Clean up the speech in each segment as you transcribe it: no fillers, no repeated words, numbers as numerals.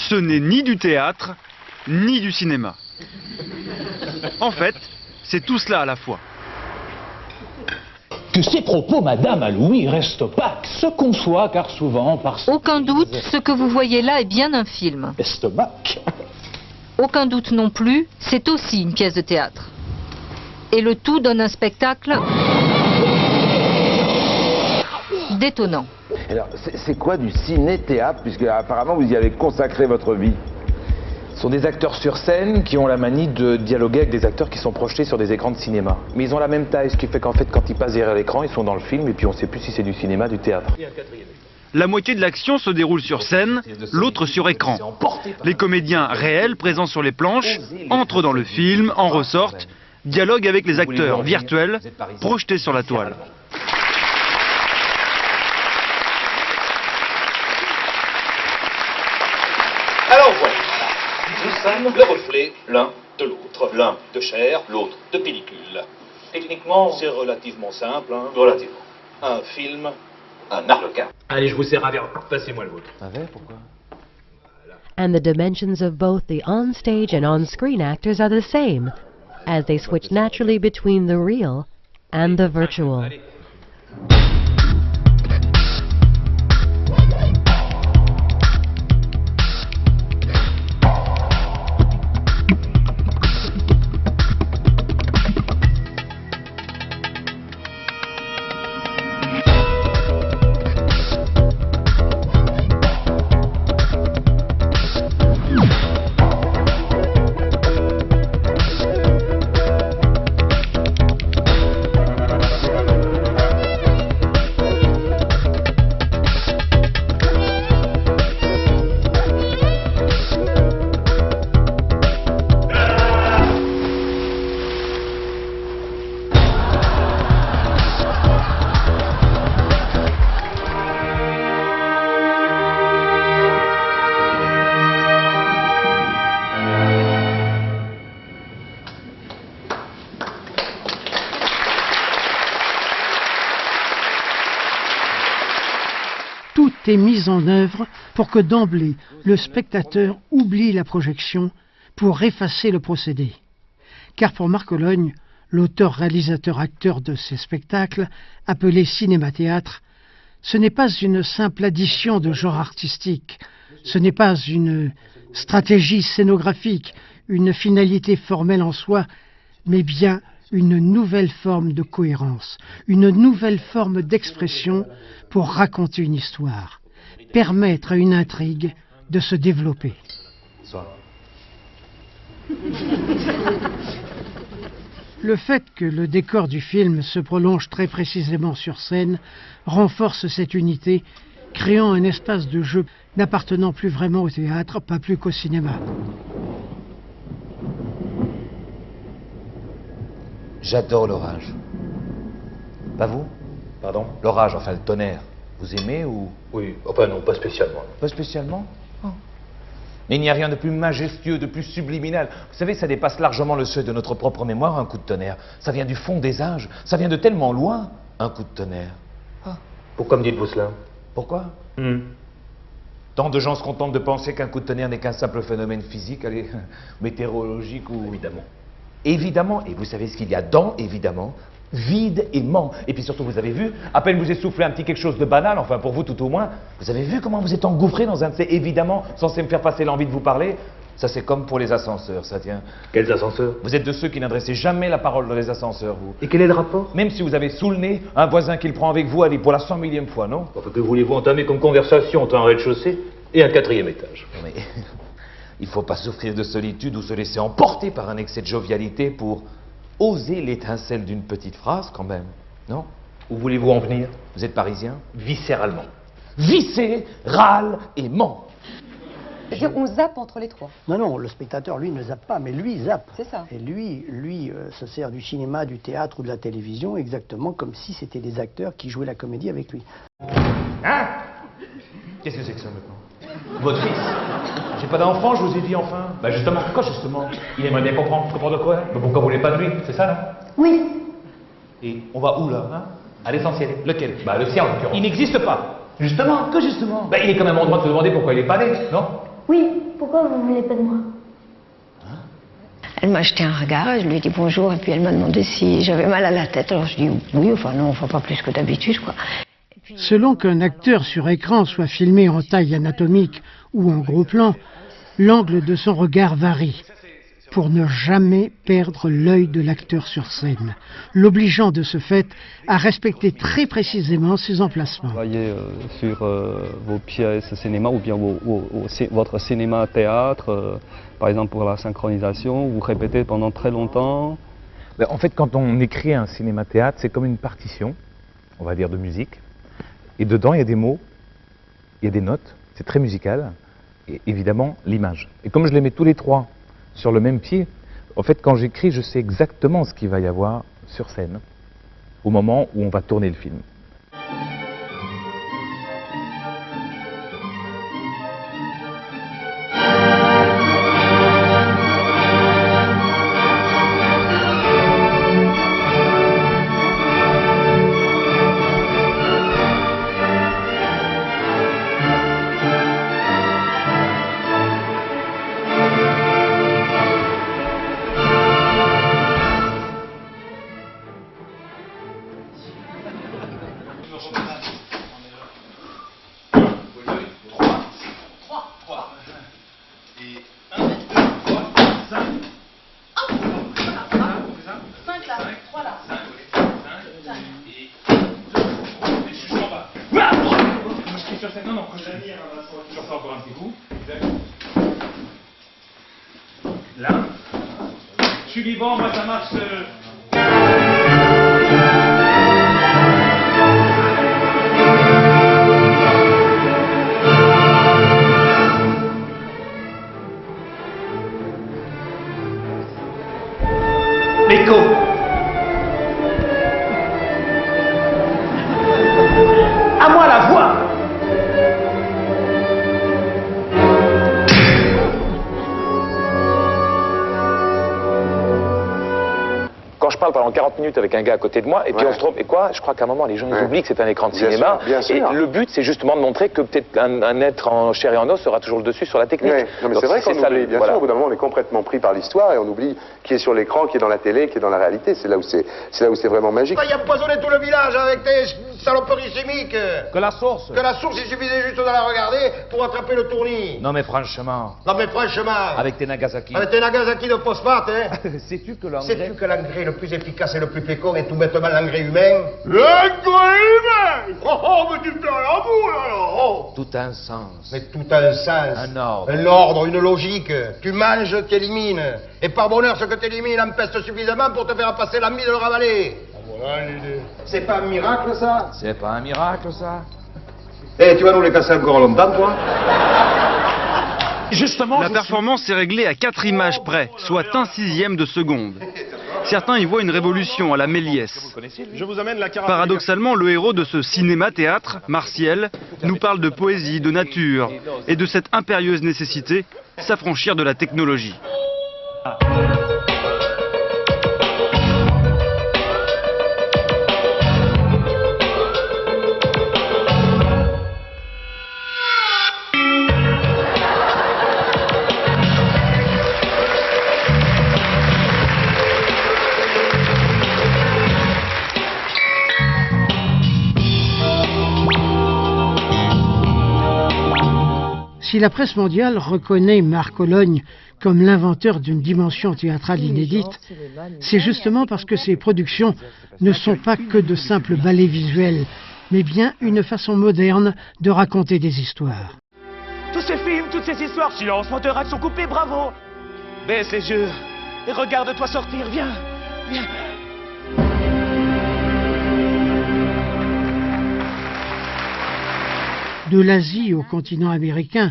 Ce n'est ni du théâtre, ni du cinéma. En fait, c'est tout cela à la fois. Que ces propos, Madame Aloui, restent opaques, se conçoit car souvent par... Aucun doute, ce que vous voyez là est bien un film. Estomac. Aucun doute non plus, c'est aussi une pièce de théâtre. Et le tout donne un spectacle détonnant. Alors, c'est quoi du ciné-théâtre, puisque apparemment vous y avez consacré votre vie? Ce sont des acteurs sur scène qui ont la manie de dialoguer avec des acteurs qui sont projetés sur des écrans de cinéma. Mais ils ont la même taille, ce qui fait qu'en fait, quand ils passent derrière l'écran, ils sont dans le film et puis on ne sait plus si c'est du cinéma, du théâtre. La moitié de l'action se déroule sur scène, l'autre sur écran. Les comédiens réels présents sur les planches entrent dans le film, en ressortent, dialoguent avec les acteurs virtuels projetés sur la toile. Alors voilà, nous sommes le reflet l'un de l'autre, l'un de chair, l'autre de pellicule. Techniquement, c'est relativement simple, hein. Relativement. Un film, un arlequin. Allez, je vous sers un verre. Passez-moi le vôtre. Un verre, pourquoi? And the dimensions of both the on-stage and on-screen actors are the same, as they switch naturally between the real and the virtual. Allez. Tout est mis en œuvre pour que d'emblée, le spectateur oublie la projection pour effacer le procédé. Car pour Marc Ologne, l'auteur, réalisateur, acteur de ces spectacles, appelés cinéma-théâtre, ce n'est pas une simple addition de genres artistiques, ce n'est pas une stratégie scénographique, une finalité formelle en soi, mais bien une nouvelle forme de cohérence, une nouvelle forme d'expression pour raconter une histoire, permettre à une intrigue de se développer. Bonsoir. Le fait que le décor du film se prolonge très précisément sur scène renforce cette unité, créant un espace de jeu n'appartenant plus vraiment au théâtre, pas plus qu'au cinéma. J'adore l'orage. Pas vous? Pardon? L'orage, enfin le tonnerre. Vous aimez ou... Oui, enfin non, pas spécialement. Pas spécialement? Oh. Mais il n'y a rien de plus majestueux, de plus subliminal. Vous savez, ça dépasse largement le seuil de notre propre mémoire, un coup de tonnerre. Ça vient du fond des âges, ça vient de tellement loin, un coup de tonnerre. Ah. Pourquoi me dites-vous cela? Pourquoi? Tant de gens se contentent de penser qu'un coup de tonnerre n'est qu'un simple phénomène physique, allez, météorologique ou... Évidemment. Évidemment, et vous savez ce qu'il y a dans, évidemment, vide et ment. Et puis surtout, vous avez vu, à peine vous essoufflez un petit quelque chose de banal, enfin pour vous tout au moins, vous avez vu comment vous êtes engouffré dans un de ces évidemment censé me faire passer l'envie de vous parler? Ça c'est comme pour les ascenseurs, ça tient. Quels ascenseurs? Vous êtes de ceux qui n'adressaient jamais la parole dans les ascenseurs, vous. Et quel est le rapport? Même si vous avez sous le nez un voisin qui le prend avec vous, allez, pour la 100 millième fois, non? Enfin, que voulez-vous entamer comme conversation entre un rez-de-chaussée et un 4e étage? Non, mais il ne faut pas souffrir de solitude ou se laisser emporter par un excès de jovialité pour oser l'étincelle d'une petite phrase, quand même, non? Où voulez-vous en venir? Vous êtes parisien? Viscéralement. Viscéralement. C'est-à-dire on zappe entre les trois. Non, non, le spectateur, lui, ne zappe pas, mais lui, zappe. C'est ça. Et lui se sert du cinéma, du théâtre ou de la télévision exactement comme si c'était des acteurs qui jouaient la comédie avec lui. Hein? Qu'est-ce que c'est que ça maintenant? Votre fils? J'ai pas d'enfant, je vous ai dit enfin. Bah justement. Quoi justement? Il aimerait bien comprendre. Comprendre quoi? Bah pourquoi vous voulez pas de lui? C'est ça, là? Oui. Et on va où là, hein? À l'essentiel. Lequel? Bah le sien en l'occurrence. Il n'existe pas. Justement. Que justement? Bah il est quand même en droit de se demander pourquoi il est pas né, non? Oui, pourquoi vous ne voulez pas de moi? Elle m'a jeté un regard, je lui ai dit bonjour, et puis elle m'a demandé si j'avais mal à la tête. Alors je dis oui, enfin non, enfin pas plus que d'habitude, quoi. Selon qu'un acteur sur écran soit filmé en taille anatomique ou en gros plan, l'angle de son regard varie, pour ne jamais perdre l'œil de l'acteur sur scène, l'obligeant de ce fait à respecter très précisément ses emplacements. Vous voyez sur vos pièces cinéma ou bien votre cinéma-théâtre, par exemple pour la synchronisation, vous répétez pendant très longtemps. En fait, quand on écrit un cinéma-théâtre, c'est comme une partition, on va dire de musique, et dedans il y a des mots, il y a des notes, c'est très musical, et évidemment l'image. Et comme je les mets tous les trois sur le même pied, en fait quand j'écris, je sais exactement ce qu'il va y avoir sur scène, au moment où on va tourner le film. Non, quand je vais je refais encore un petit coup. Là. Je suis vivant, moi ça marche. L'écho. À moi la voix. Quand je parle pendant 40 minutes avec un gars à côté de moi, et puis on se trompe, et quoi? Je crois qu'à un moment, les gens ils oublient que c'est un écran de cinéma. Bien sûr. Et le but, c'est justement de montrer que peut-être un être en chair et en os sera toujours le dessus sur la technique. Oui. Non, mais c'est vrai qu'on oublie, bien sûr, au bout d'un moment, on est complètement pris par l'histoire, et on oublie qui est sur l'écran, qui est dans la télé, qui est dans la réalité. C'est là où c'est vraiment magique. Il a empoisonné tout le village avec des saloperies chimiques. Que la source. Que la source, il suffisait juste de la regarder pour attraper le tournis. Non mais franchement. Non mais franchement. Avec tes Nagasaki. Avec tes Nagasaki de phosphate, hein. Sais-tu que l'engrais... Sais-tu que l'engrais le plus efficace et le plus fécond est tout bêtement l'engrais humain? L'engrais humain! Oh, mais tu te la boule alors! Tout un sens. Mais tout a un sens. Un ordre. Un ordre, une logique. Tu manges, tu élimines. Et par bonheur, ce que tu élimines empeste suffisamment pour te faire passer l'ami de le ravaler. Voilà l'idée. C'est pas un miracle, ça? C'est pas un miracle, ça? Eh, tu vas nous les casser encore longtemps, toi? Justement, la performance est réglée à 4 images près, soit 1/6 de seconde. Certains y voient une révolution à la Méliès. Je vous amène la carapace. Paradoxalement, le héros de ce cinéma-théâtre, Martial, nous parle de poésie, de nature, et de cette impérieuse nécessité, s'affranchir de la technologie. Si la presse mondiale reconnaît Marc Ologne comme l'inventeur d'une dimension théâtrale inédite, c'est justement parce que ses productions ne sont pas que de simples ballets visuels, mais bien une façon moderne de raconter des histoires. Tous ces films, toutes ces histoires, silence, moteur, sont coupés, bravo! Baisse les yeux et regarde-toi sortir, viens, viens. De l'Asie au continent américain,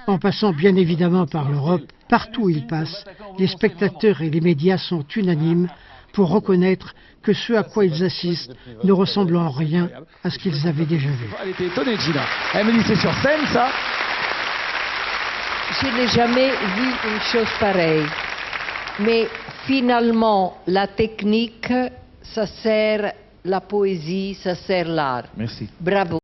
en passant bien évidemment par l'Europe, partout où il passe, les spectateurs et les médias sont unanimes pour reconnaître que ce à quoi ils assistent ne ressemble en rien à ce qu'ils avaient déjà vu. Elle était étonnée, Gina. Elle me dit, c'est sur scène, ça? Je n'ai jamais vu une chose pareille. Mais finalement, la technique, ça sert la poésie, ça sert l'art. Merci. Bravo.